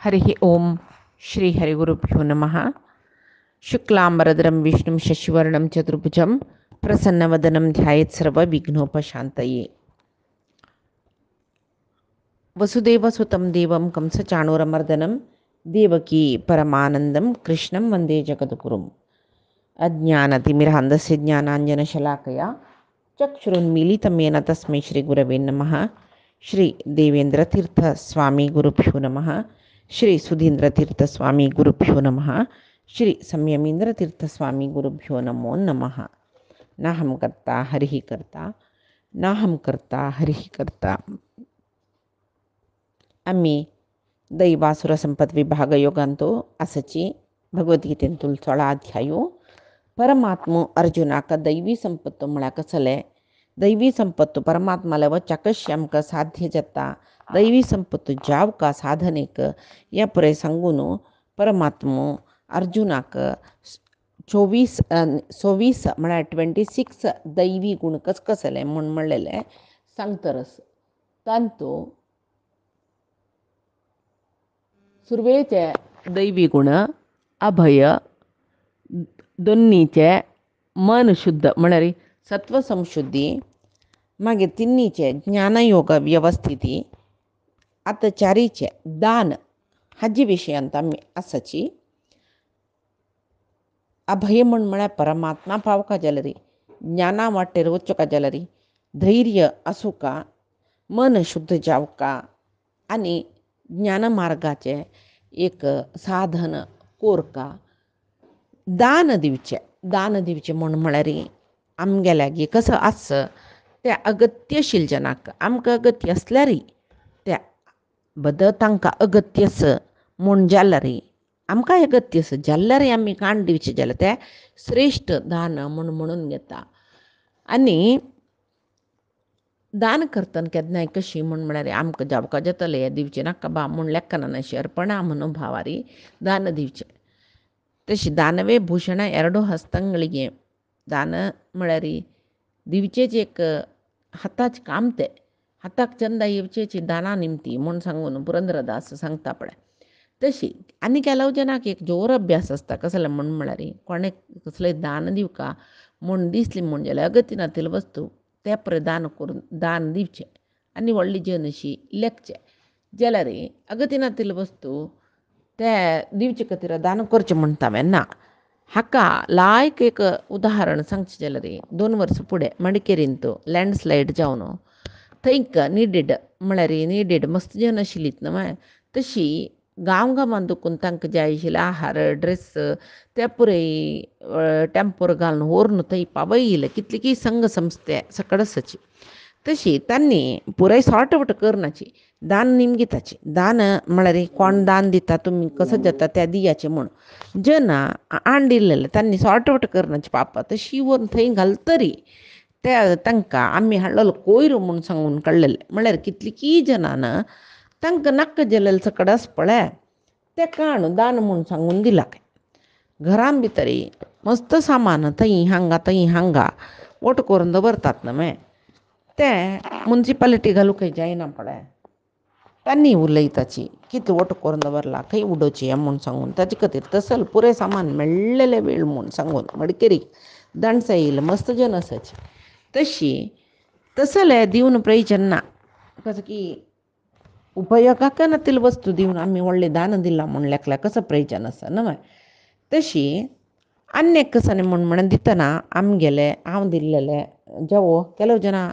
हरिः ओं श्रीहरिगुरुभ्यो नमः। शुक्लाम्बरधरं विष्णुं शशिवर्णं चतुर्भुजं प्रसन्नवदनं ध्यायेत् सर्वविघ्नोपशान्तये। वसुदेवसुतं देवं कंसचाणूरमर्दनं देवकी परमानन्दं कृष्णं वन्दे जगद्गुरुम्। अज्ञानतिमिरान्धस्य ज्ञानाञ्जनशलाकया चक्षुरुन्मीलितं येन तस्मै श्रीगुरवे नमः। श्री देवेन्द्रतीर्थस्वामी गुरुभ्यो नमः। श्री सुधीन्द्रतीर्थस्वामी गुरुभ्यो नमः। श्री संयमीन्द्रतीर्थस्वामी गुरुभ्यो नमो नमः। नाहं कर्ता हरिः कर्ता, नाहं कर्ता हरिः कर्ता. आम्ही दैवासुर संपद विभाग योगांतो असची भगवद्गीतेंतूल 16 अध्यायो परमात्म अर्जुनाक दैवी संपत्तो म्हळ्याक चले. दैवी संपत्तो परमात्माला वच्चा कशी आमकां साध्य जाता, दैवी संपत्तो जावका साधनेक या पुरे सांगून परमात्मो अर्जुनाक 26 म्हळ्यार 26 दैवी गुण कसले म्हूण म्हणलेले सांगतरस. तांतो सुरवेचे दैवी गुण अभय, दोन्हीचे मन शुद्ध म्हळ्यार सत्व संशुद्धी, मागीर तिन्नीचे ज्ञानयोग व्यवस्थिती, आतां चारीचे दान हाजी विशयांत आमी आसाची. अभय म्हळ्यार परमात्मा पावका जाल्यार ज्ञाना वाटेर वचूका जाल्यार धैर्य आसूका, मन शुद्ध जावका आनी ज्ञानमार्गाचे एक साधन कोरका. दान दिवचे म्हळ्यार आमगेल्यागी कसं आस त्या अगत्यशील जनाक आमकां अगत्य असल्यार त्या बद्दल तांकां अगत्यस म्हूण जाल्यार आमकां अगत्यस जाल्यार आमी काण दिवचे जाल्यार ते श्रेश्ठ दान म्हणून घेता. आनी दान करतना केन्नाय कशी म्हळ्यार आमकां जावका जातलें हें दिवचें नाका बा म्हूण लेखना अशी अर्पणा मनोभावारी दान दिवचें. तशी दानवे भूषण ಎರಡು ಹಸ್ತಗಳಿಗೆ दान म्हळ्यार दिवचेच एक हाताच काम ते हाताक चंदा येवचेची दाना निमती म्हूण सांगून पुरंदरदास सांगता पळय. तशी आनी केलो जनाक एक जोर अभ्यास आसता कसले म्हळ्यार कोणें कसलें दान दिवका म्हूण दिसली म्हूण जाल्यार अगतीनातील वस्तू ते परे दान करून दान दिवचें आनी व्हडली जन अशी लेखचें जाल्यार अगतीनातील वस्तू ते दिवचे खातीर दान करचें म्हणटा हांवें ना. हाका लायक एक उदाहरण सांगचें जाल्यार 2 वर्सां फुडें मडिकेरींत लँडस्लायड जावन थंयक नीडेड मस्त जन आशिल्लीत न्हय. तशी गांवांत दुखून तांकां जाय आशिल्ले आहार ड्रेस ते पुरय टेंपोर घालून व्हरून थंय पावयले कितलीकी संघ संस्थे सकड आसाची. तशी तांणी पुराय सॉर्टआवट करनाची दान निमगिताची. दान म्हळ्यार कोण दान दिता तुमी कसं जाता त्या दियाचें म्हूण जना आण दिल्लेले तांणी सॉर्टआवट करनाची पापा. तशी व्हरून थंय घालतरी ते तांकां आमी हाडलेलो कोयर म्हूण सांगून काडलेले म्हळ्यार कितलीकी जनान तांकां नाका जाल्लेले सकड आसा पळय ते काण दान म्हूण सांगून दिला. घरान भितर मस्त सामान थंय हांगा ओट करून दवरतात न्हय ते मुन्सिपालिटी घालूंक जायना पळय. तांणी उलयताची कितले ओट करून दवरला खंय उडोवची म्हूण सांगून ताजे खातीर तसल पुरे सामान मेळ्ळेले वेळ म्हूण सांगून मडकेरीक दणसां येयले मस्त जन आसाची. तशी तसले दिवन प्रयोजन ना कसं की उपयोगाक नातील वस्तू दिवन आमी व्हडलें दान दिलां म्हूण लेखल्यार कसं प्रयोजन आसा न्हय. तशी अन्यक कसांनी म्हूण दितना आमगेले हांव दिल्लेले जेवो केलो जना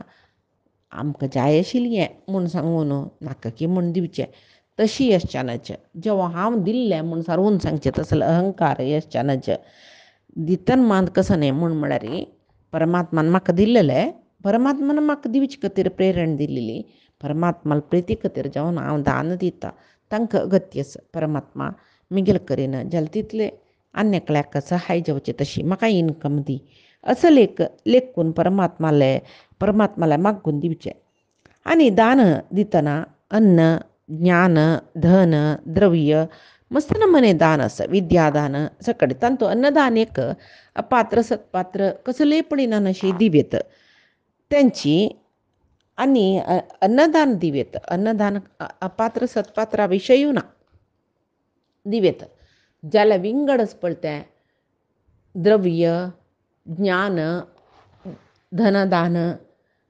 आमकां जाय आशिल्ली हें म्हूण सांगून नाका की म्हूण दिवचें तशी यश्चानच जेवो हांव दिल्लें म्हूण सारवून सांगचें तसलो अहंकार यश्चानच दितना मात कसं न्ही म्हळ्यार परमात्मान म्हाका दिल्लेलें परमात्मान म्हाका दिवचे खातीर प्रेरण दिल्ली परमात्माला प्रिती खातीर जावन हांव दान दितां तांकां अगत्यस परमात्मा मिगेल करिना जाल्यार तितले अन्यकल्याक सहाय जावचें तशी म्हाका इनकम दी असं लेखून परमात्माला मागून दिवचें. आनी दान दितना अन्न ज्ञान धन द्रव्य मस्त नमने दान आसा. विद्यादान सकट तांतू अन्नदान एक अपात्र सत्पात्र कसलेय पडिनान अशी दिवेत तेंची आनी अन्नदान दिवेत अन्नदान अपात्र सत्पात्रा विशयूय ना. दिवेत ज्याला विंगडच पळते द्रव्य ज्ञान धनदान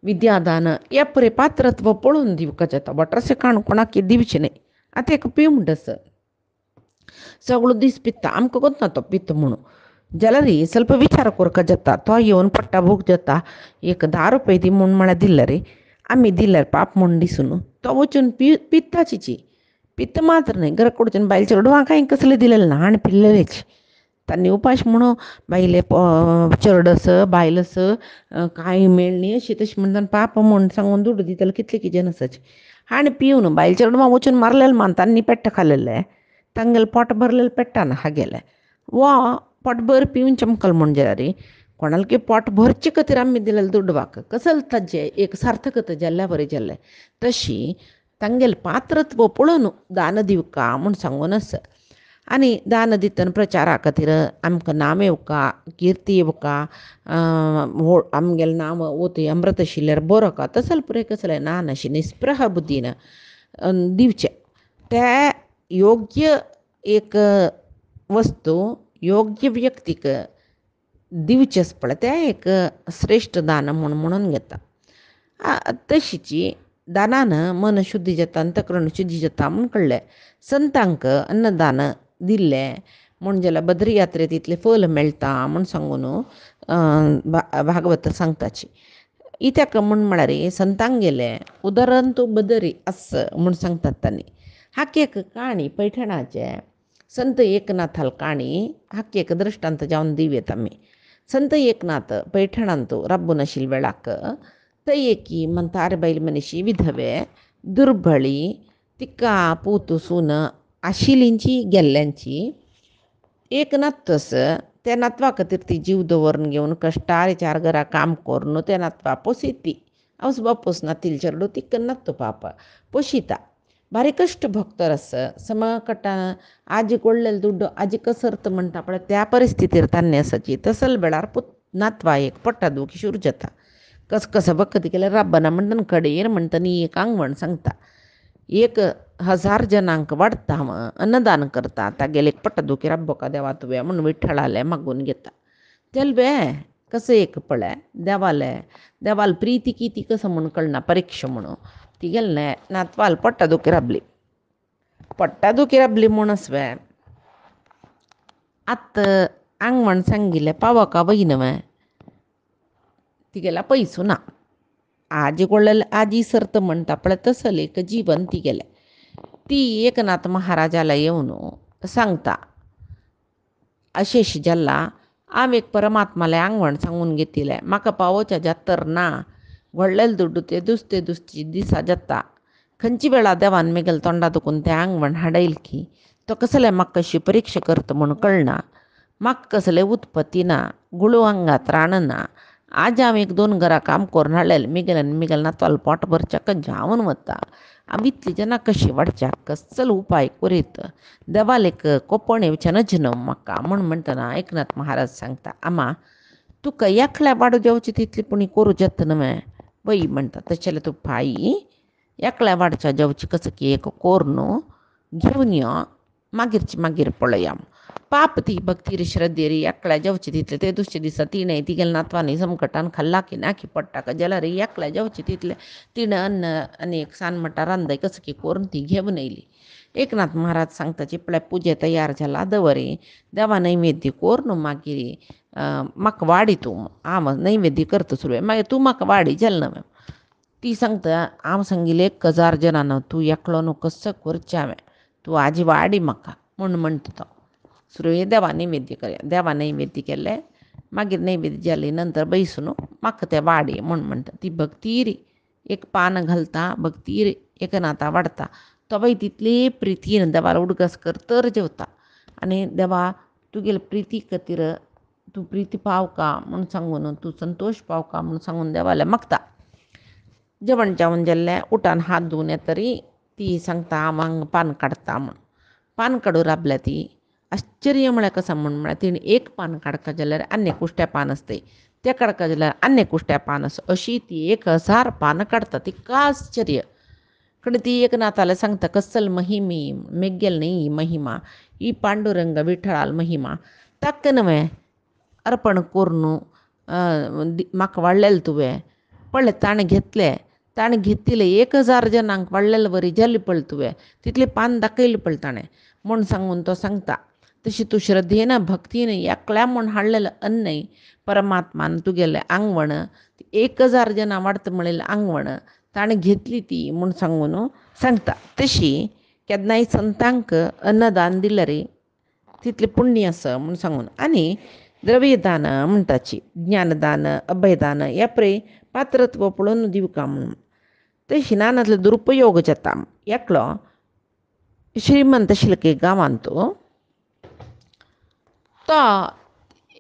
विद्यादान या परे पात्रत्व पळून दिवका जाता बटरसे काणकोणाकी दिवचे नाही आता एक पिवडस सगळं दीस पित्त आमकां ಗೊತ್ತು तो पित्त म्हणून ज्याला रे ಸ್ವಲ್ಪ विचार करका जाता तो येवन पट्टा भूक जाता एक 10 रुपये दी म्हूण म्हळ्यार दिल्ले रे आमी दिल्यार पाप म्हूण दिसून तो वचून पित्ताची पित्त मात्र नाही घरा कडच्यान बायल चेडूं हांकां कसले दिलेले ना आनी पिल्लेलेच तांणी उपाश म्हणून बायले चेडस बायलस कांय मेळनी अशी तशी म्हणून पाप म्हूण सांगून दुड्ड दिताले कितले की जनसाचे हाणे पिवन बायल चेडूं वचून मारलेले मान तांणी पेट्ट खाल्लेले तांगेले पोट भरलेले पेट्टान हागेले वा पोटभर पिवन चमकल म्हूण जाल्यार कोणाल की पोट भरचे खातीर आमी दिलेले दुड्ड वाक कसले ताजे एक सार्थकता जाल्ल्या बरें जाल्लें तशी तांगेले पात्रत्व पळोवन दान दिवका म्हूण सांगून आसा आनी दान दितना प्रचारा खातीर आमकां नाम येवका किर्ती येवका आमगेलें नाम वोती अमृत आशिल्ल्यार बरो का तसले पुरे कसलें ना अशी निस्पृह बुद्दीन दिवचें ते योग्य एक वस्तू योग्य व्यक्तीक दिवचेच पळय तें एक श्रेश्ठ दान म्हणून घेता तशीची दानान मन शुद्धी जाता अंतकरण शुद्धी जाता म्हूण कळ्ळें संतांक अन्नदान दिल्लें म्हूण जाल्यार बद्री यात्रेत इतलें फल मेळटा म्हूण सांगून भागवत सांगताची इत्याक म्हूण म्हळ्यार संतांक गेले उदरंतू बदरी आस म्हूण सांगतात तांणी हाका एक काणी पैठणाचे संत एकनाथाल काणी हाका एक दृश्टांत जावन दिवेत आमी संत एकनाथ पैठणांतू राबून आशिल्ले वेळाक थंय एकी म्हणटार बायल मनीशी विधवे दुर्बळी तिका पूत सून आशिल्लींची गेल्ल्यांची एक नातस त्या नातवा खातीर ती जीव दवरून घेवन कश्टार चार घरा काम करून त्या नातवा पोसिती आवस बापूस नातील चेडूं तिका नात पाप पोशिता भारी कश्ट भोगतर आस सम कट्टा आजी कोडलेले दुड्ड आजी कसरत म्हणटा पळय त्या परिस्थितीर तान्नी आसाची तसले वेळार नातवा एक पट्टा दुखी सुरू जाता कसं बकती केल्यार राब्बना म्हणटा कडेर म्हणटा एक आंगवण सांगता 1000 जनांक वाडटा अन्नदान करता तागेले एक पट्टा दुखी राब्बोका देवा तुवें म्हूण विठ्ठलाले मागून घेता तेलबे कसं एक पळय देवाल प्रीती किती कसं म्हूण कळना परीक्षा म्हणून ती गेले नातवाल पट्टा दुखी राबली म्हूण आसवे आत आंगवण सांगिल्लें पावका वयनवें तिगेला पयसू ना आजी कोडलेले आजी सर्त म्हणटा पळय तसलें एक जीवन ती गेलें ती एकनाथ महाराजाला येवन सांगता अशेश जाल्ला हांव एक परमात्माले आंगवण सांगून घेतिलें म्हाका पावोवच्या जातर ना व्हडलेले दुड्ड ते दुसते दिसा जाता खंयची वेळा देवान मेगेल तोंडा दुखून तें आंगवण हाडयल की तो कसलें म्हाका कशी परीक्षा करता म्हूण कळना म्हाका कसलें उत्पत्ती ना गुळू आंगात राण ना आज हांव 1-2 घरा काम करून हाडलेलें मिगेल नातवाल पोट भरच्या जावन वता हांव इतली जना कशी वाडच्या कसलो उपाय करीत देवाल एक कोपण येवचें नज न्हू म्हाका म्हूण म्हणटना एकनाथ महाराज सांगता आमा तुका एकल्या वाडू जेवची तितली पुणी करूं जाता न्हय वय म्हणटा तशें जाल्यार तूं पायी एकल्या वाडच्या जेवची कसं की एक कोर न्हू घेवन यो मागीर पळया पाप ती भक्तीर श्रद्धेर एकल्या जेवची तितले ते दुसरे दिसा तिणें तिगेल्या नातवांनी समकटान खाल्ला की नाकी पडटा का जाल्यार एकल्या जेवची तितले तिणें अन्न आनी एक सानमटा रांदय कसं की करून ती घेवन येयली एकनाथ महाराज सांगता चिपळ्या पुजे तयार जाला दवरी देवा नैवेद्य कोर न्हू मागीर म्हाका वाडी तूं हांव नैवेद्य करता सुरवें मागीर तूं म्हाका वाडी जालें न्हय ती सांगता हांव सांगिल्लें 1000 जनांक तूं एकलो न्हू कसो करचें हांवें तूं आजी वाडी म्हाका म्हूण म्हणटा तो सुरवें देवा नैवेद्य करया देवा नैवेद्य केलें मागीर नैवेद्य जाली नंतर बैसून म्हाका तें वाडी म्हूण म्हणटा ती भक्तीर एक पान घालता भक्तीर एकनाथा वाडता तो बाई तितली प्रितीन देवाला उडगस कर जेवता आनी देवा तुगेले प्रिती खातीर तूं प्रिती पावका म्हूण सांगून तूं संतोश पावका म्हूण सांगून देवाले मागता जेवण जावन जाल्लें उठान हात धुवन येतरी ती सांगता हांव पान काडटा म्हूण पान काडूं राबल्या ती आश्चर्य म्हळ्यार कसा म्हळ्यार तिणें एक पान काडका जाल्यार आनी कुश्ट्या पान आसताय तें काडका जाल्यार आनी कुश्ट्या पान आसा अशी ती 1000 पान काडटा ती का आश्चर्य कडे ती एकनाथाला सांगता कसल महिमी मेगेल न्ही महिमा ಈ ಪಾಂಡುರಂಗ ವಿಠ्ठलाल महिमा ತಕ್ಕನವೇ अर्पण करून म्हाका वाडलेले तुवें पळय ताणें घेतले ताणें घेतिले 1000 जनांक वाडलेले वरी जेल्ले पळय तुवें तितले पान दाखयले पळय ताणें म्हूण सांगून तो सांगता. तशी तूं श्रद्धेन भक्तीन एकल्या म्हूण हाडलेलें अन्नय परमात्मान तुगेलें आंगवण 1000 जनां वाडता म्हणलेलें आंगवण ताणें घेतली ती म्हूण सांगून सांगता. तशी केन्नाय संतांक अन्नदान दिलें रे तितलें पुण्य आसा म्हूण सांगून. आनी द्रव्यदान म्हणटाची ज्ञानदान अभयदान ह्या पळय पात्रत्व पळोवन दिवका म्हणून. तशी नानातले दुरुपयोग जाता. एकलो श्रीमंत आशिल्लो गांवांत तो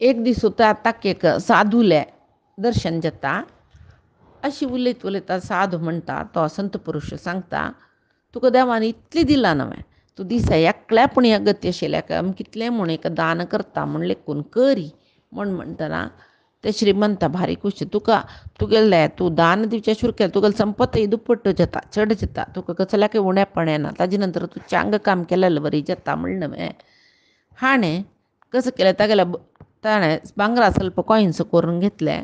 एक दीस ताका एक साधूले दर्शन जाता. अशी उलयता साधू म्हणटा तो संत पुरुश सांगता तुका देवान इतलें दिलां न्हय तूं दिसा एकल्यापूण अगत्य आशिल्ल्याक कितलें म्हूण एक दान करता म्हूण लेखून करी म्हूण म्हणटना ते श्रीमंता भारी खूश तुका तुगेलें तूं दान दिवचें सुरू केलें तुगेलें संपत दुप्पट जाता चड जाता तुका कसल्याक उणेपण येना ताजे नंतर तूं चांग काम केलेलें बरी जाता म्हण न्हय. हाणें कसं केलें ताणें भांगरा ಸ್ವಲ್ಪ कॉयन्स करून घेतले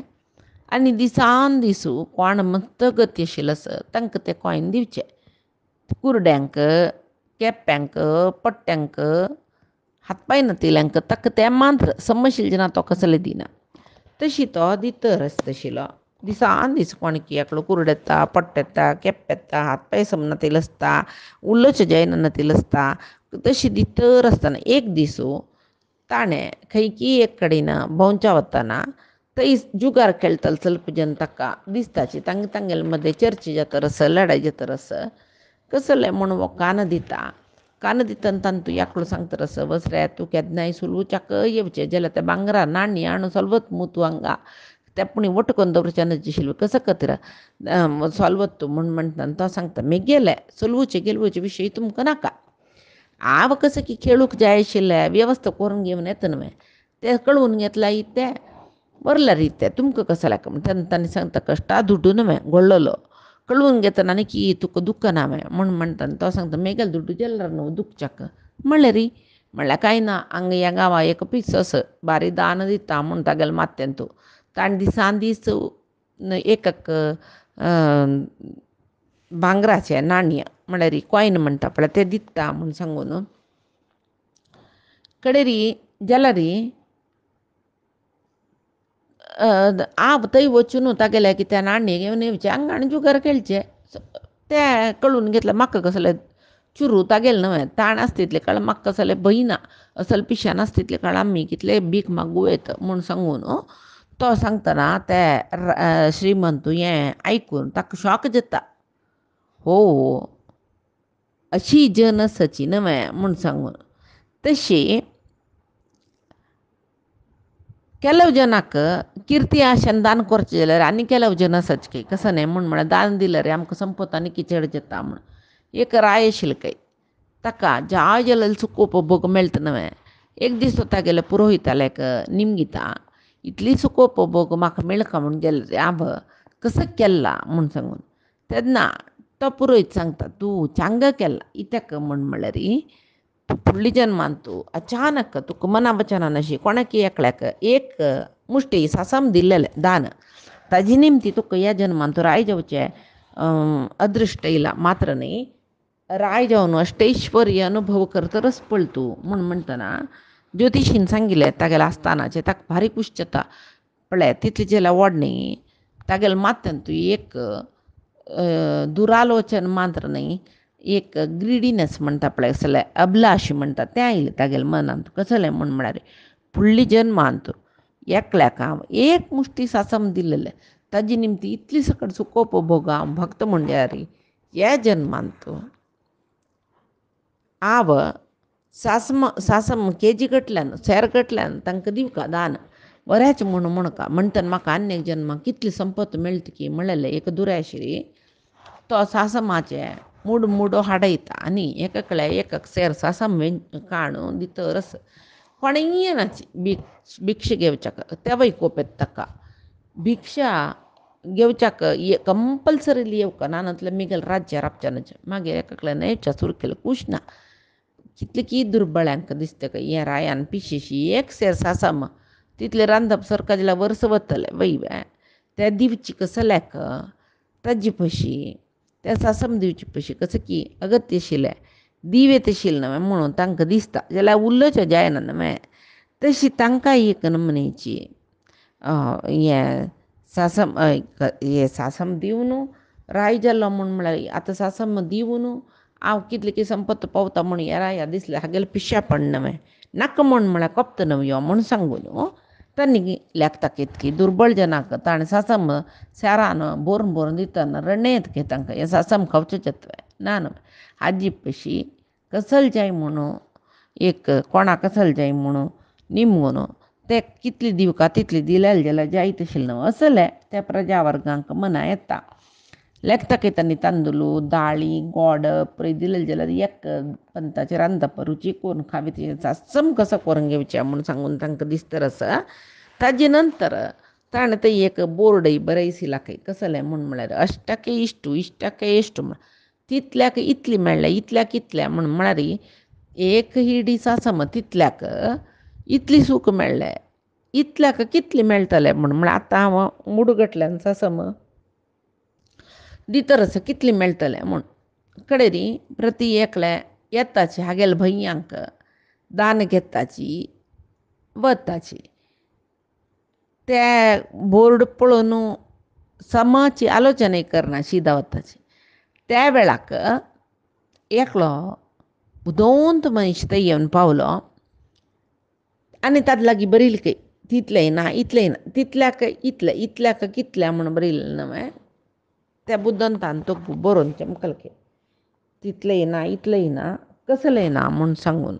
आनी दिसान दिसू कोण मस्तगती आशिल्लो आसा तांकां ते कॉयन दिवचे कुरड्यांक केप्यांक पट्ट्यांक हातपाय नतिल्यांक ताका ते मात्र समशिलजना तो कसले दिना. तशी तो दितर आसता आशिल्लो दिसान दीस कोणकी एकलो कुरड येता पट्ट येता केप्प येता हातपाय समनतील आसता उल्लच जायना नतील आसता तशी दितर आसतना एक दिसू ताणें खंयकी एक कडेन भोंवच्या वतना थंय जुगार खेळटलो ಸ್ವಲ್ಪ जन ताका दिसताची तांगेले मदें चर्चा जातर आसा लढाई जातर आसा कसले म्हणून हो कान दितना तूं एकलो सांगतर आसा बस रे तूं केन्नाय सुलवच्याक येवचें जाल्यार तें भांगरा नाणी आणू सलवत मू तूं हांगा ते पुणी वटकून दवरचें नाशिल्लें कसं खातीर सलवत तूं म्हूण म्हणटा तो सांगता मेगेले सलवचे गेलवचे विशयी तुमकां नाका हांव कसं की खेळूंक जाय आशिल्लें वेवस्था करून घेवन येता न्हय तें कळून घेतला तें बरला रीते तुमकां कसं लायक तेन्ना ताणें सांगता कश्टा दुड्डू न्हय घोळ्ळलो कळून घेतना न्ही की तुका दुख्ख ना म्हूण म्हणटा तो सांगता मेगेल दुड्डू जाल्यार न्हू दुखच्याक म्हणलें री म्हणल्यार कांय ना हांगा ह्या गांवां एक पीस आसा बारी दान दिता म्हूण तागेले माथ्यान तूं ताणें दिसान दीस एक भांगराचे नाणय म्हळ्यार कॉयन म्हणटा पळय ते दिता म्हूण सांगून कडेन री जाल्यार री हांव थंय वचून तागेले की ते नाणय घेवन येवचें हांगा आनी जुगार खेळचे तें कळून घेतलें म्हाका कसलें चुरू तागेलें न्हय ताण आसता तितले काळ म्हाका कसलें भंय ना असल पिश्यान आसता तितले काळ आमी कितले भीक मागूं येता म्हूण सांगून तो सांगतना ते श्रीमंत हें आयकून ताका शॉक जाता हो अशी जन आसाची न्हय म्हूण सांगून. तशी ಕೆಲವು ಜನಕ್ಕೆ कीर्ती आशान दान करचें जाल्यार आनी ಕೆಲವು जन आसाचे कसं न्हय म्हळ्यार दान दिल्यार आमकां संपत आनी चड जाता म्हूण. एक राय आशिल्लो खंय ताका जाय जाल्यार सुको उपभोग मेळटा न्हय एक दीस तो तागेले पुरोहिताल्याक निमगिता इतली सुको उपभोग म्हाका मेळका म्हूण जाल्यार हांव कसो केला म्हूण सांगून तेन्ना तो पुरोहीत सांगता तूं चांग केला इत्याक म्हूण म्हळ्यार फुडली जन्मान तूं अचानक तुका मना वचनान अशी कोणाकी एकल्याक एक मुष्टी सासम दिल्लेलें दान ताजे निमती तुका ह्या जन्मान तूं राय जावचें अदृश्ट येयला मात्र न्ही राय जावन अष्टैश्वर्य अनुभव करतरच पळ तूं म्हूण म्हणटना ज्योतिशीन सांगिल्लें तागेलें आसतानाचें ताका भारी खूश जाता पळय तितलें जाल्यार व्हड न्ही तागेलें माथ्यान तूं एक दुरालोचन मात्र न्ही एक ग्रिडीनेस म्हणटा पळय असलें अभिलाश म्हणटा तें आयलें तागेलें मनांत कसलें म्हूण म्हळ्यार फुडली जन्मांत एकल्याक हांव एक मुष्टी सासम दिल्लेलें ताजे निमती इतली सकट सुको उपभोग हांव भक्त म्हणल्यार ह्या जन्मांत हांव सासम केजी गटल्यान सेर गटल्यान तांकां दिवका दान बरेंच म्हणका म्हणटना म्हाका आनी एक जन्माक कितली संपत मेळटा की म्हणलेलें एक दुराय आशिल्ली तो सासमाचे मूड हाडयता आनी एका कडेन एक सेर सासम काडून दितर आसा कोणें येनाची भिक्षा घेवच्याक तेवय कोप येता ताका भिक्षा घेवच्याक कंपल्सरिली येवका ना नाजाल्यार मिगेल राज्य राबचें मागीर एका कडेन येवचें सुरू केलें खूश ना कितली की दुर्बळ्यांक दिसता का हे रायान पिशेशी एक सेर सासम तितले रांदप सरकाजीला वर्स वतले वैव्या त्या दिवची कसं लॅक ताजी पशी त्या सासम दिवची पशी कसं की अगत्य शिल्या दिवे ते शिल म्हणून तांकां दिसता जाल्यार उरल्योच्यो जायना नव्हे तशी तांकां एक नमनेची हें सासम हें सासम दिवन राय जाल्लो म्हळ्यार आतां सासम दिवन हांव कितले की संपत्त पावता म्हूण हे राया दिसलें हागेले पिश्या पडना नाका म्हळ्यार कोप्त न्हू यो म्हूण सांगून तांणी लेखता कितकी दुर्बळ जनाक ताणें सासम शारान बोरून बोरून दितना रणयत घे तांकां हें सासम खावचें तुवें ना न्हू आजी पशी कसल जाय म्हणून एक कोणा कसल जाय म्हणून निमून ते कितली दिवका तितली दिलेले जाल्यार जाय तशिल्लें न्हू असले त्या प्रजा वर्गांक मना येता लेखता तांणी तांदूळ दाळी गोड पळय दिलेले जाल्यार एक पंताचेर रांदप रुची करून खावी ती सासम कसो करून घेवचें म्हणून सांगून तांकां दिसता आसा ताजे नंतर ताणें ते एक बोर्डय बरयसिला खंय कसलें म्हळ्यार अष्टके इश्टू इश्टके इश्टू म्हण तितल्याक इतली मेळ्ळें इतल्याक इतल्या म्हळ्यार एक हिडी सासम तितल्याक इतली सूख मेळ्ळें इतल्याक कितली मेळटलें म्हळ्यार आतां हांव मुडगटल्यान सासम दितर कितली मेळटलें म्हूण कडेरी प्रती एकले येताची हागेल भययांक दान घेताची वताची ते बोर्ड पळोवन समाची आलोचना करना शिदा वताची त्या वेळाक एकलो उदोंत मनीस थंय येवन पावलो आनी ताजे लागीं बरयलें तितलें ना इतलें ना तितल्याक इतलें इतल्याक कितल्या म्हूण बरयलें न्हय त्या बुद्दंतान तो बरोवन चमकलके तितलेंय ना इतलेंय ना कसलेंय ना म्हूण सांगून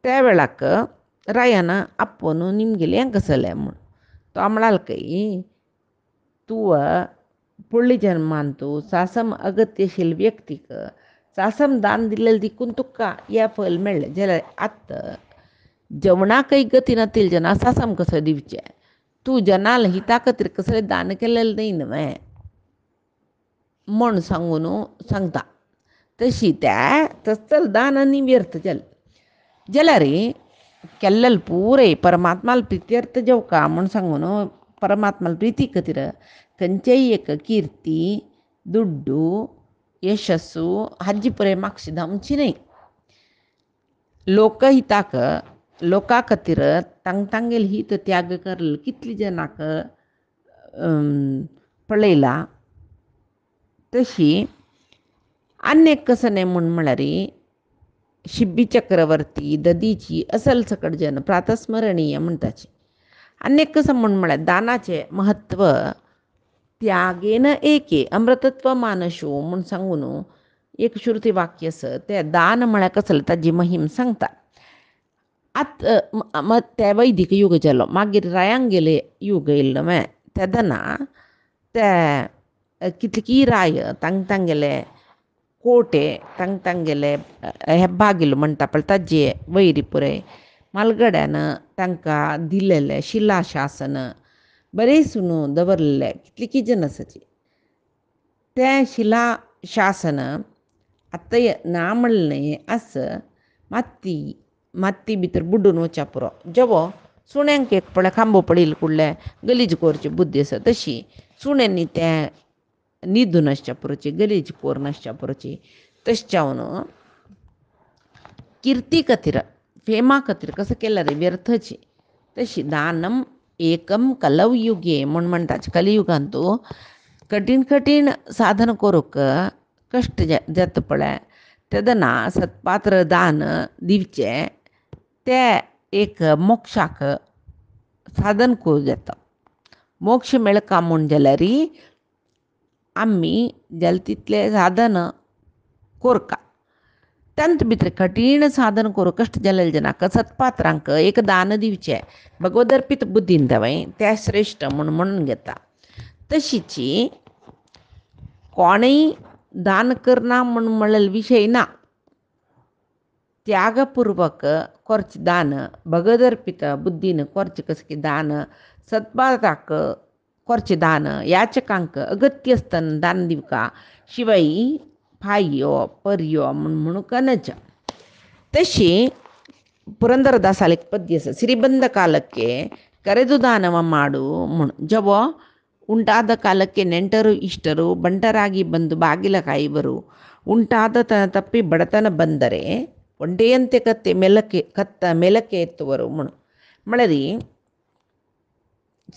त्या वेळाक रायान आप्पून निमगेलें हें कसलें म्हूण तो म्हळाल खंय तूं फुडल्या जन्मान तूं सासम अगत्यशील व्यक्तीक सासम दान दिलेलें देखून तुका हें फळ मेळ्ळें जाल्यार आतां जेवणाकय गती नातिल्ल्या जना सासम कसो दिवचें तूं जनाल हिता खातीर कसलें दान केलेलें न्हय न्हय म्हूण सांगून सांगता तशी त्या तस्सल दान आनी व्यर्थ जालें जाल्यार केल्लेलें पुराय परमात्माल प्रित्यर्थ जेवका म्हूण सांगून परमात्माल प्रिती खातीर खंयचेय एक कीर्ती दुड्डू यशस्सू हाजी पुराय म्हापशी धांवची न्हय लोकहिताक लोकां खातीर तांगेल हित त्याग करलें कितली जनाक पळयला तशी आनीक कसं न्हय म्हळ्यार शिब्बी चक्रवर्ती ददीची असल सकट जन प्रातस्मरणीय म्हणटाची आनीक कसं म्हळ्यार दानाचें महत्व त्यागेन एके अमृतत्व मानशो म्हूण सांगून एक श्रुती वाक्य आसा तें दान म्हळ्यार कसलें ताजी महिम सांगता ते वैदीक युग जालो मागीर रायांगेले युग येयल्लो तेदना ते कितकी राय तांगेले कोटे तांगेले हेब्बागिल्लो म्हणटा पळय ताजे वैरी पुराय मालगड्यान तांकां दिलेलें शिलाशासन बरेंसून दवरलेलें कितलीकी जनसाची तें शिलाशासन आतां ना म्हणलें आस माती भितर बुडून वचा पुरो जेवो सुण्यांक एक पळय खांबो पडिल्लो कुडले गलीज करची बुद्धी आसा तशी सुण्यांनी तें न्हिदून आसच्या पुरोची गलीज कोर नासच्या पुरोची तशें जावन किर्ती खातीर फेमा खातीर कसं केल्यार व्यर्थची तशी दानम एकम कलयुगे म्हूण म्हणटाचे कलियुगांत कठीण कठीण साधन करूंक कश्ट जाता पळय तेदना सत्पात्र दान दिवचें तें एक मोक्षाक साधन करूं जाता मोक्ष मेळका म्हूण जाल्यार आमी जाल्या तितलें साधन कोरका त्यांत भितर कठीण साधन करूं कश्ट जालेल्या जनाक सत्पात्रांक एक दान दिवचें भगवदर्पीत बुद्धीन देवय तें श्रेश्ठ म्हणून घेता तशीची कोणेय दान करना म्हणलेलो विशय ना त्यागपूर्वक करचें दान भगवदर्पीत बुद्धीन करचें कशें दान सत्पात्राक करचें दान याचकांक अगत्य आसतना दान दिवका शिवाय फायो पर्यो म्हणून कनच ತಶಿ ಪುರಂದರದಾಸಾಲಿಗೆ ಪದ್ಯ ಸಿರಿಬಂದ ಕಾಲಕ್ಕೆ ಕರೆದು ದಾನವ ಮಾಡು ಮುಣು ಜವೋ ಉಂಟಾದ ಕಾಲಕ್ಕೆ ನೆಂಟರು ಇಷ್ಟರು ಬಂಟರಾಗಿ ಬಂದು ಬಾಗಿಲ ಕಾಯುವರು. ಉಂಟಾದ ತಪ್ಪಿ ಬಡತನ ಬಂದರೆ ಒಂಟೆಯಂತೆ ಕತ್ತ ಮೇಲಕ್ಕೆ ಎತ್ತುವರು ಮುಣು. ಮಳರಿ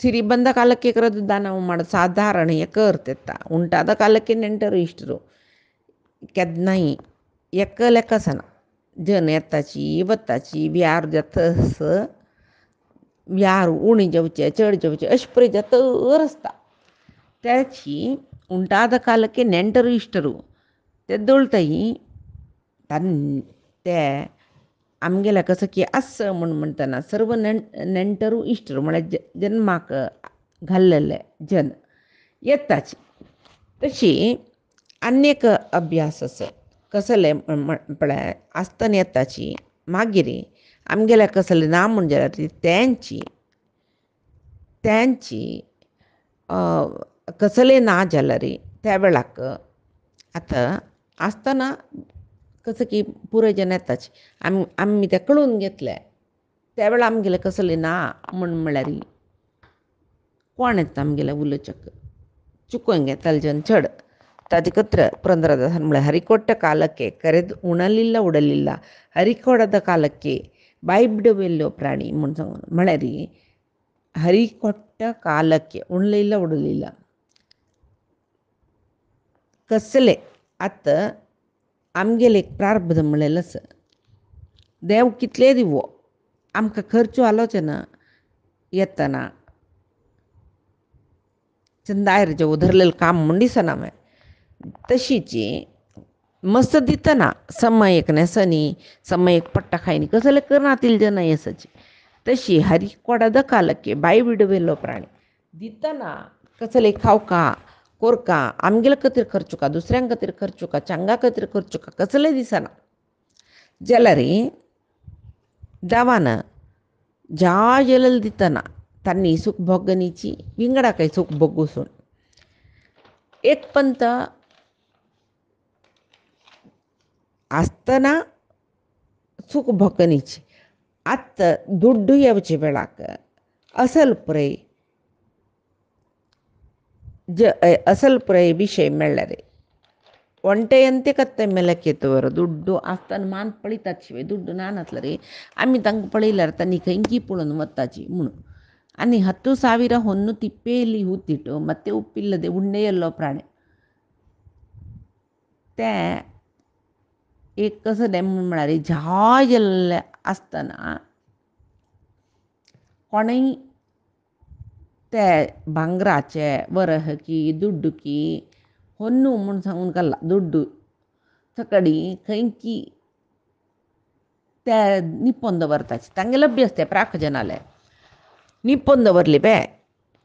ಸಿರಿ ಬಂದ ಕಾಲಕ್ಕೆ ಕರೆದು ದಾನವ ಮಾಡೋದು ಸಾಧಾರಣ ಇರ್ತೆತ್ತ. ಉಂಟಾದ ಕಾಲಕ್ಕೆ ನೆಂಟರು ಇಷ್ಟರು ಕೆದ್ನಾಯಿ ಎಕ್ಕ ಲೆಕ್ಕಸನ जन येताची वताची व्यार जातस व्यार उणी जेवचे चढ जेवचे अशे परी तर आसता. त्याची उंटाದ ಕಾಲಕ್ಕೆ ನೆಂಟರು ಇಷ್ಟರು तेदोळताई ते आमगेल्या कसं की असं म्हणताना सर्व नेंटरू इष्टरू म्हणजे जन्माक घाललेले जन येताची. तशी अनेक अभ्यास असं कसले म्हळ्यार आसतना येताची मागीर आमगेल्या कसले ना म्हणजे त्यांची कसले ना जाल्यार त्या वेळाक आतां आसतना कसं की पुराय जन येताची आमी ते कळून घेतले. त्या वेळा आमगेले कसले ना म्हळ्यार कोण येता आमगेले उलोवचक चुकोंगे तलजन चड ताजे ಕತ್ರ ಪುರಂದರದಾಸನ म्हळ्यार ಹರಿಕೊಟ್ಟ ಕಾಲಕ್ಕೆ ಕರೆದು ಉಣಲಿಲ್ಲ ಉಡಲಿಲ್ಲ ಹರಿಕೊಡದ ಕಾಲಕ್ಕೆ ಬಾಯಿ ಬಿಡವೆಲ್ಲೋ ಪ್ರಾಣಿ म्हळ्यार हरिकोट्ट कालಕ್ಕೆ उणलिಲ್ಲ उडलिಲ್ಲ कसले आतां आमगेले एक प्रारब्ध म्हणलेलो आसा. देव कितले दिवो आमकां खर्चो आलोचना येतना चंदायर जेव धरलेलं काम म्हूण दिसना हांवें. तशीची मस्त दितना समयक नेसनी समयक पट्टा खायनी कसले करनातील जन येसाची. तशी हरिकोಡದ ಕಾಲಕ್ಕೆ बाई बिडवेलो प्राणी दितना कसले खावका कोरका आमगेले खातीर खर्चुका दुसऱ्यां खातीर खर्चुका चांगा खातीर खर्चुका कसले दिसना जाल्यार देवान ज्या जल्ल दितना तांणी सूख भोगनीची विंगडा काही सूख भोगूसून एक पंत आसतना सूख भोगनीची आत्ता दुड्डू येवचे वेळाक असल पुरय विषय म्हणल्यार ಒಂಟೆಯಂತೆ ಕತ್ತೆ ಮೇಲಕ್ಕೆ ಎತ್ತುವರು. ದುಡ್ಡು ಆಸ್ತಾನ ಮಾನ್ ಪಳಿತಾಚಿ ಶಿವೆ ದುಡ್ಡು ನಾನತ್ಲರಿ ಆಮಿ ತಂಗ ಪಳಿಲಾರ ತನ್ನಿ ಕೈಂಕಿ ಪುಳನು ಒತ್ತಾಚಿ ಮುಣು ಅನ್ನಿ 10,000 ಹೊನ್ನು ತಿಪ್ಪೆಯಲ್ಲಿ ಹೂತಿಟ್ಟು ಮತ್ತೆ ಉಪ್ಪಿಲ್ಲದೆ ಉಂಡೆಯಲ್ಲೋ ಪ್ರಾಣಿ ते एक कसं डेम म्हळ्यार झाजल्ले आसतना कोणय ते भांगराचे वरह की दुड्डू की ಹೊನ್ನು म्हूण सांगून घाला दुड्डू सकडी खंयची ते निप्पोन दवरताचे तांगेले अभ्यास ते प्राक जनाले निप्पोन दवरली बे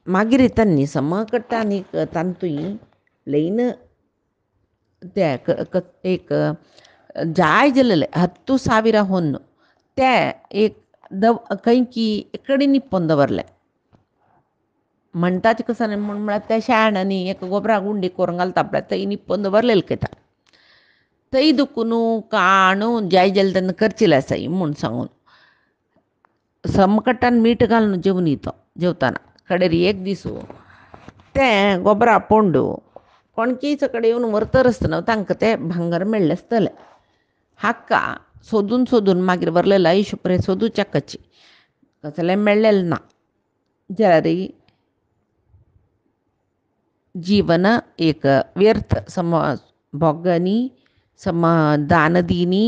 मागीर तांणी समकट्टानीक तांतूय लईन ते एक जाय जाल्ले 10,000 ಹೊನ್ನು ते एक खंयची कडी निप्पोन दवरले म्हणटाचे कसं नाही म्हळ्यार त्या शाळांनी एक गोबरा गुंडी करून घालता पळय थंय निप्पोन दवरलेले खंयता थंय दुखून काणू जाय जालें तेन्ना करचिले आसाय म्हूण सांगून समकट्टान मीठ घालून जेवून येतो जेवताना कडेर एक दीस तें गोबरा पोंडू कोणकीच कडेन येवन व्हरतर आसतना तांकां तें भांगर मेळ्ळें आसतलें. हाका सोदून सोदून मागीर व्हरलेलें आयुश्यपरे सोदूच्या कची कसलें मेळ्ळेलें ना जाल्यार जीवन एक व्यर्थ सम भोगनी सम दानदिनी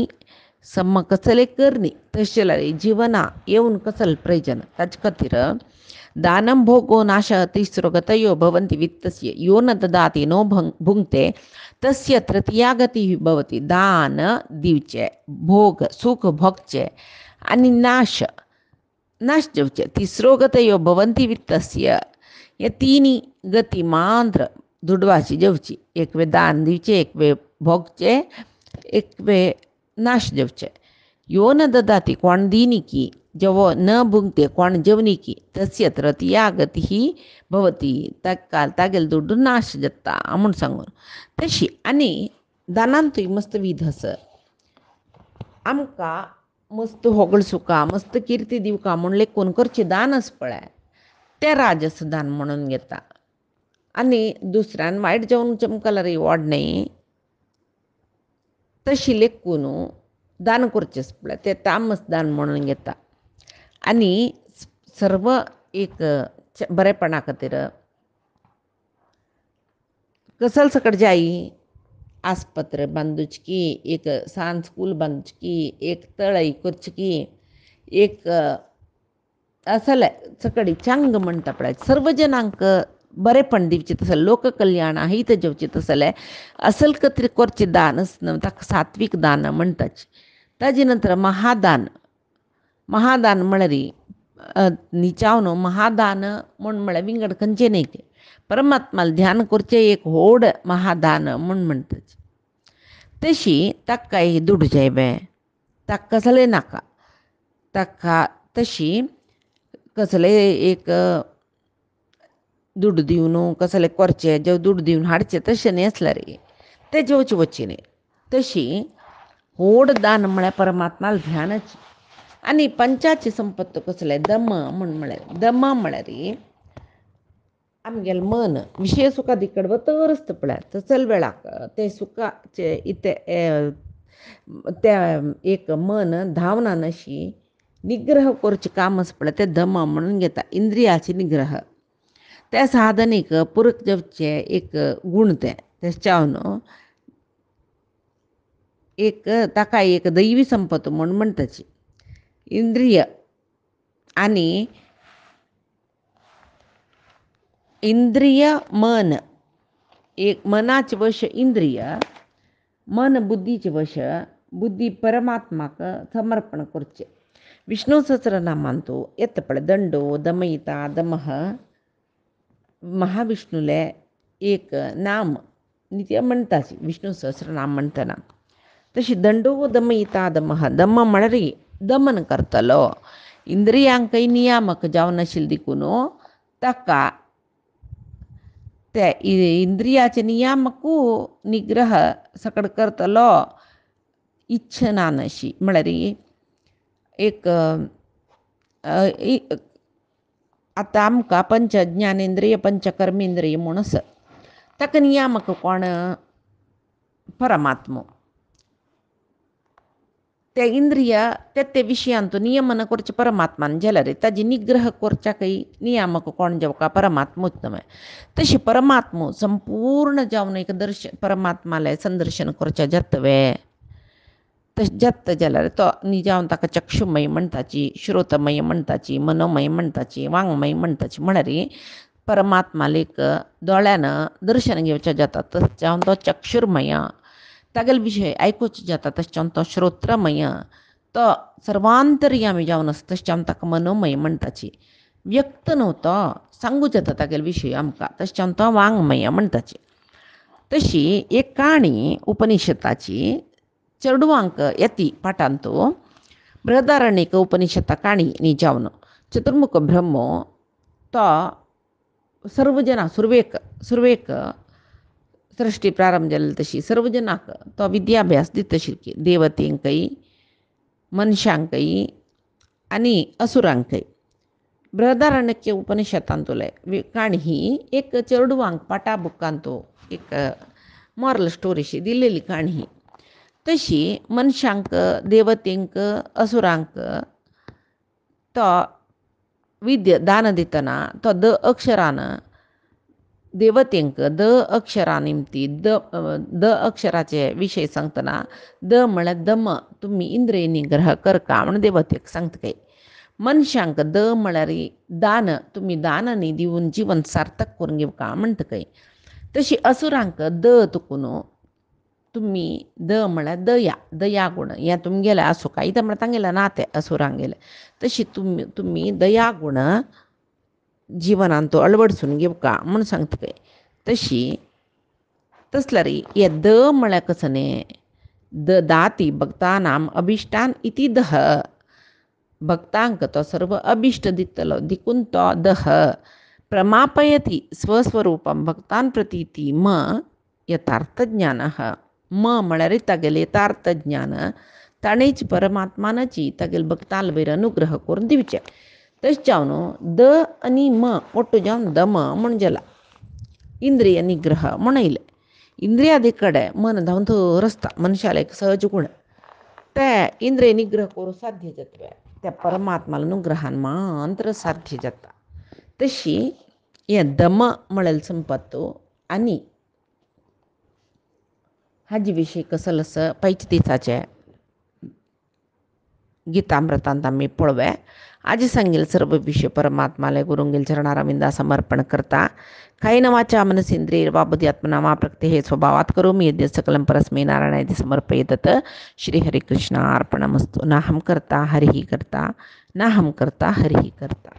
सम कसले करनी तशें जाल्यार जिवना येवन कसलें प्रयोजन. ताचे खातीर दानं भोगो नाश तिसरो गतयो भवन्ति वित्तस्य यो न ददाति नो भुंक्ते तस्य तृतीया गतिः भवति. दान दिवचे भोग सूख भोगचे आनी नाश जेवचे तिसरो गतयो भवन्ति वित्तस्य हे तिनी गती मात्र दुडवाची जेवची एक वे दान दिवचे एक वे भोगचे एक वे नाश जेवचे. यो न ददाति कोण दिनी की जेवो न भुंक्ते कोण जेवनी की तस्य तृतीया गतिः भवति तागेले दुड्डू नाश जाता म्हूण सांगून. तशी आनी दानांतूय मस्त विध आसा. आमकां मस्त होगळसू का मस्त कीर्ती दिव का म्हणले कोण करचे दानच पळाय ते राजस दान म्हणून घेता. आणि दुसऱ्यान वाईट जाऊन चमकला रे वॉड नाही तशी लेखून दान करचेच पळय ते तामस दान म्हणून घेता. आणि सर्व एक बरेपणा खातीर कसल सकट जाई आस्पत्र बांदूचकी एक सान स्कूल बांदूचकी एक तळई करचकी एक असले सकडी चांग म्हणटा पळय सर्व जनांक बरेपण दिवचे तसं लोककल्याण हित जेवचे तसले असल कत्री करचे दानच ताका सात्विक दान म्हणटाच. ताजे नंतर महादान महादान म्हळरी निचावनो महादान म्हण म्हळ्यार विंगड खंयचे न्ही परमात्माला ध्यान करचे एक व्हड महादान म्हण म्हणटाच. तशी ताका काही दुड जायबे ताका कसले नाका ताका तशी कसले एक दुड्ड दिवन कसले करचे जे दुड्ड दिवन हाडचे तशें न्ही आसला रे ते जेवचे वच्चे न्ही. तशी व्हड दान म्हळ्यार परमात्माला ध्यानच. आनी पंचाची संपत्त कसले दम म्हळ्यार दम म्हळ्यार रे आमगेलें मन विशय सुखा दिकड वतरच पळय तसल वेळाक ते सुखाचे इते ते एक मन धावना अशी निग्रह करचे कामच पळय ते दम म्हणून घेता. इंद्रियाचे निग्रह त्या साधनेक पुरक जेवचे एक गुण तेच्यावन एक ताका एक दैवी संपत म्हूण म्हणटाची. इंद्रिय आनी इंद्रिय मन एक मनाचे वश इंद्रिय मन बुद्धीचे वश बुद्धी परमात्माक समर्पण करचे. विष्णू सहस्रनामांतू येत पळय दंडो दमयिता दमः महाविष्णूले एक नाम नित्य म्हणटाच विष्णू सहस्रनाम म्हणटना. तशी दंडो दमयिता दमः दम म्हळ्यार दमन करतलो इंद्रियांकय नियामक जावन आशिल्ले देखून ताका ते इंद्रियाचे नियामकू निग्रह सकड करतलो इच्छना नशी म्हळ्यार एक आतां आमकां पंच ज्ञानेंद्रिय पंच कर्मेंद्रिय म्हूण आसा ताका नियामक कोण परमात्मो. ते इंद्रिय ते विशयांतू नियमन करचे परमात्मान जाल्यार ताजी निग्रह करच्याकय नियामक कोण जेवका परमात्मूच न्हय. तशी परमात्मो संपूर्ण जावन एक परमात्माले संदर्शन करचें जातवे तशें जाता जाल्यार तो जावन ताका चक्षुमय म्हणटाची श्रोतमय म्हणटाची मनोमय म्हणटाची वांगमय म्हणटाची म्हळ्यार परमात्मालेक दोळ्यान दर्शन घेवचें जाता तशें जावन तो चक्षुर्मय तागेले विशय आयकूच जाता तशें जावन तो श्रोत्रमय तो सर्वांतर्यामी जावन आसा तशें जावन ताका मनोमय म्हणटाची. व्यक्त न्हू तो सांगू जाता तागेले विशय आमकां तशें जावन तो वांगमय म्हणटाची. तशी एक काणी उपनिशदाची चेडवांक येती पाठांतू बृहदारण्यक उपनिशदा काणी न्ही जावन चतुर्मुख ब्रह्मो तो सर्व जना सुरवेक सृश्टी प्रारंभ जाली तशी सर्व जनाक तो विद्याभ्यास दितशिरकी देवतेंकय मनशांकय आनी असुरांकय. बृहदारण्यक उपनिशदांतुले काणी ही एक चेडवांक पाठा बुकांतू एक मॉरल स्टोरीशी दिलेली काणी ही. तशी मनशांक देवतेंक असुरांक तो विद्य दान दितना तो अक्षरान देवतेंक अक्षरा निमती अक्षराचे विशय सांगतना म्हळ्यार दम तुमी इंद्रिय निग्रह करका म्हणून देवतेक सांगता. मनशांक म्हळ्यार दान तुमी दान न्ही दिवन जीवन सार्थक करून घेवका म्हणटा. तशी असुरांक तुकून तुमी म्हळ्यार दया गुण हें तुमगेलें आसूं काय इथं म्हळ्यार तांगेलें ना तें असुरांगेलें. तशी तुमी दया गुण जिवनांत तो अळवडसून घेवका म्हूण सांगता. तशी तसल्यार हे म्हळ्यार कसं न्ही दाती भक्तानाम अभिष्टान इति भक्तांक तो सर्व अभिष्ट दितलो देखून तो प्रमापयति स्वस्वरूपम भक्तान प्रतीति यथार्थ ज्ञान म्हळ्यार तागेलें यथार्थ ज्ञान ताणेच परमात्मानाची तागेल भक्ताल बैर अनुग्रह करून दिवचे तश जावन द आणि म ಒಟ್ಟು जावन दम म्हणजेला इंद्रिय निग्रह म्हणले इंद्रियादी कಡೆ मन धावून रस्ता मनुष्याला एक सहज गुण त्या इंद्रिय निग्रह करू साध्य जातव्या त्या परमात्माला अनुग्रहान मात्र साध्य जाता तशी या दम म्हणेल संपत्तो आणि हाजी विषय कसं असं पैच दिसाचे गीतामृतांत आम्ही पळवे आज सांगेल सर्व विषय परमात्माला गुरुंगेल चरणारविंदा समर्पण करता काही नवाच्या मनसेंद्रिय बाबती आत्मनामा प्रकृती हे स्वभावात करू मी यज्ञ सकलम परस्मै नारायण समर्पयत श्री हरे कृष्ण अर्पणमस्तु नाहम करता हरिही करता नाहम करता हरिही करता.